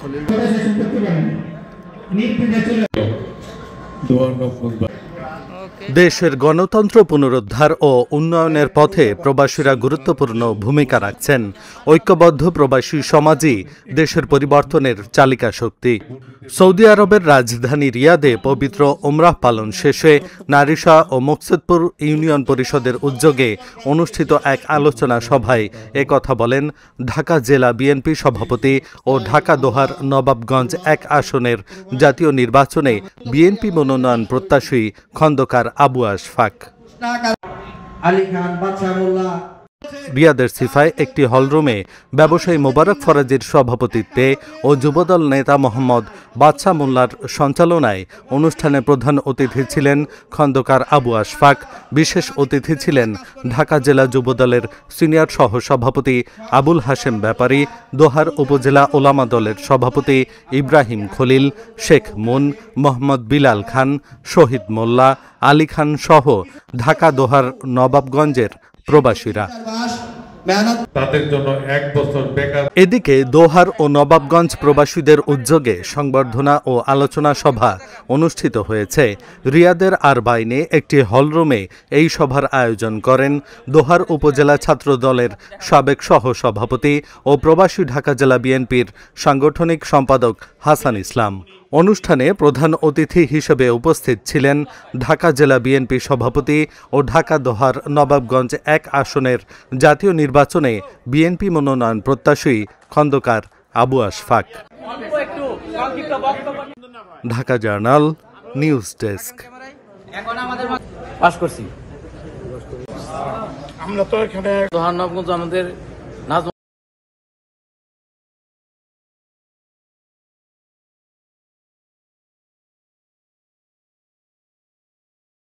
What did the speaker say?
খলিল। দেশের গণতন্ত্র পুনরুদ্ধার ও উন্নয়নের পথে প্রবাসীরা গুরুত্বপূর্ণ ভূমিকা রাখছেন। ঐক্যবদ্ধ প্রবাসী সমাজই দেশের পরিবর্তনের চালিকা শক্তি। সৌদি আরবের রাজধানী রিয়াদে পবিত্র ওমরাহ পালন শেষে নারিশা ও মকসুদপুর ইউনিয়ন পরিষদের উদ্যোগে অনুষ্ঠিত এক আলোচনা সভায় একথা বলেন ঢাকা জেলা বিএনপি সভাপতি ও ঢাকা দোহার নবাবগঞ্জ ১ আসনের জাতীয় নির্বাচনে বিএনপি মনোনয়ন প্রত্যাশী খন্দকার আবু আশফাক। রিয়াদের সিফায় একটি হলরুমে ব্যবসায়ী মোবারক ফরাজির সভাপতিত্বে ও যুবদল নেতা মোহাম্মদ বাদশা মোল্লার সঞ্চালনায় অনুষ্ঠানে প্রধান অতিথি ছিলেন খন্দকার আবু আশফাক। বিশেষ অতিথি ছিলেন ঢাকা জেলা যুবদলের সিনিয়র সহ সভাপতি আবুল হাশেম ব্যাপারী, দোহার উপজেলা ওলামা দলের সভাপতি ইব্রাহিম খলিল, শেখ মুন, মোহাম্মদ বিলাল খান, শহীদ মোল্লা, আলী খান সহ ঢাকা দোহার নবাবগঞ্জের প্রবাসীরা। তাদের জন্য 1 বছর বেকার। এদিকে দোহার ও নবাবগঞ্জ প্রবাসীদের উদ্যোগে সংবর্ধনা ও আলোচনা সভা অনুষ্ঠিত হয়েছে। রিয়াদের আরবাইনে একটি হলরুমে এই সভার আয়োজন করেন দোহার উপজেলা ছাত্র দলের সাবেক সহ সভাপতি ও প্রবাসী ঢাকা জেলা বিএনপির সাংগঠনিক সম্পাদক হাসান ইসলাম। অনুষ্ঠানে প্রধান অতিথি হিসেবে উপস্থিত ছিলেন ঢাকা জেলা বিএনপি সভাপতি ও ঢাকা দোহার নবাবগঞ্জ ১ আসনের জাতীয় নির্বাচনে বিএনপি মনোনয়ন প্রত্যাশী Khandakar Abu Ashfaq. Dhaka journal news desk. Pass করছি আমরা তো এখানে দোহার নবাবগঞ্জ আমাদের